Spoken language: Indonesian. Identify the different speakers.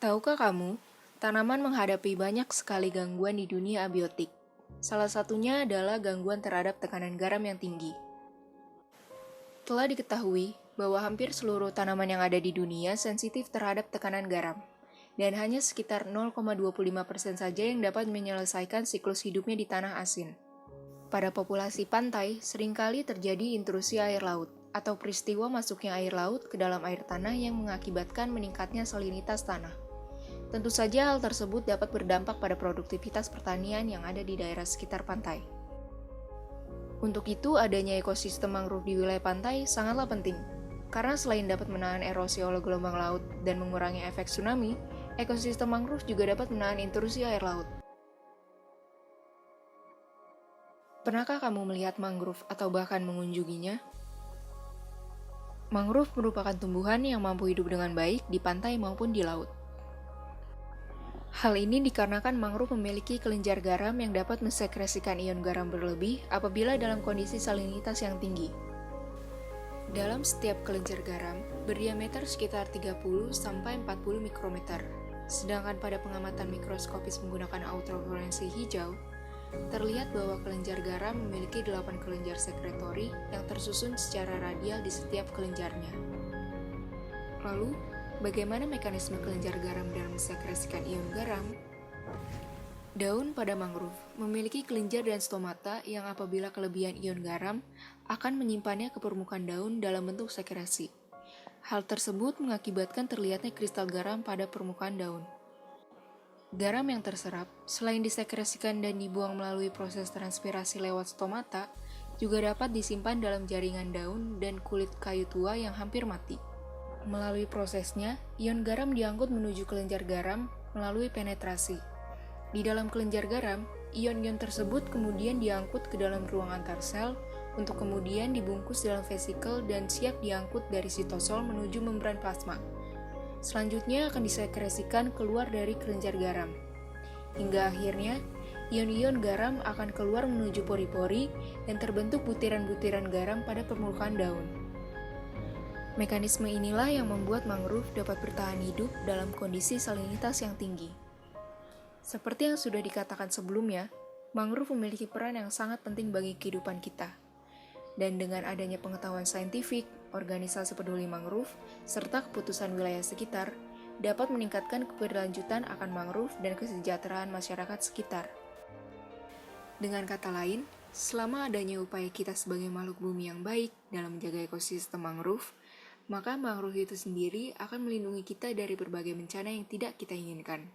Speaker 1: Tahukah kamu, tanaman menghadapi banyak sekali gangguan di dunia abiotik. Salah satunya adalah gangguan terhadap tekanan garam yang tinggi. Telah diketahui bahwa hampir seluruh tanaman yang ada di dunia sensitif terhadap tekanan garam, dan hanya sekitar 0,25% saja yang dapat menyelesaikan siklus hidupnya di tanah asin. Pada populasi pantai, seringkali terjadi intrusi air laut, atau peristiwa masuknya air laut ke dalam air tanah yang mengakibatkan meningkatnya salinitas tanah. Tentu saja hal tersebut dapat berdampak pada produktivitas pertanian yang ada di daerah sekitar pantai. Untuk itu, adanya ekosistem mangrove di wilayah pantai sangatlah penting. Karena selain dapat menahan erosi oleh gelombang laut dan mengurangi efek tsunami, ekosistem mangrove juga dapat menahan intrusi air laut. Pernahkah kamu melihat mangrove atau bahkan mengunjunginya? Mangrove merupakan tumbuhan yang mampu hidup dengan baik di pantai maupun di laut. Hal ini dikarenakan mangrove memiliki kelenjar garam yang dapat mensekresikan ion garam berlebih apabila dalam kondisi salinitas yang tinggi. Dalam setiap kelenjar garam, berdiameter sekitar 30-40 mikrometer. Sedangkan pada pengamatan mikroskopis menggunakan ultraviolensi hijau, terlihat bahwa kelenjar garam memiliki 8 kelenjar sekretori yang tersusun secara radial di setiap kelenjarnya. Lalu, bagaimana mekanisme kelenjar garam dalam mensekresikan ion garam? Daun pada mangrove memiliki kelenjar dan stomata yang apabila kelebihan ion garam akan menyimpannya ke permukaan daun dalam bentuk sekresi. Hal tersebut mengakibatkan terlihatnya kristal garam pada permukaan daun. Garam yang terserap, selain disekresikan dan dibuang melalui proses transpirasi lewat stomata, juga dapat disimpan dalam jaringan daun dan kulit kayu tua yang hampir mati. Melalui prosesnya, ion garam diangkut menuju kelenjar garam melalui penetrasi. Di dalam kelenjar garam, ion-ion tersebut kemudian diangkut ke dalam ruang antar sel untuk kemudian dibungkus dalam vesikel dan siap diangkut dari sitosol menuju membran plasma. Selanjutnya akan disekresikan keluar dari kelenjar garam. Hingga akhirnya, ion-ion garam akan keluar menuju pori-pori dan terbentuk butiran-butiran garam pada permukaan daun. Mekanisme inilah yang membuat mangrove dapat bertahan hidup dalam kondisi salinitas yang tinggi. Seperti yang sudah dikatakan sebelumnya, mangrove memiliki peran yang sangat penting bagi kehidupan kita. Dan dengan adanya pengetahuan saintifik, organisasi peduli mangrove, serta keputusan wilayah sekitar, dapat meningkatkan keberlanjutan akan mangrove dan kesejahteraan masyarakat sekitar. Dengan kata lain, selama adanya upaya kita sebagai makhluk bumi yang baik dalam menjaga ekosistem mangrove, maka mangrove itu sendiri akan melindungi kita dari berbagai bencana yang tidak kita inginkan.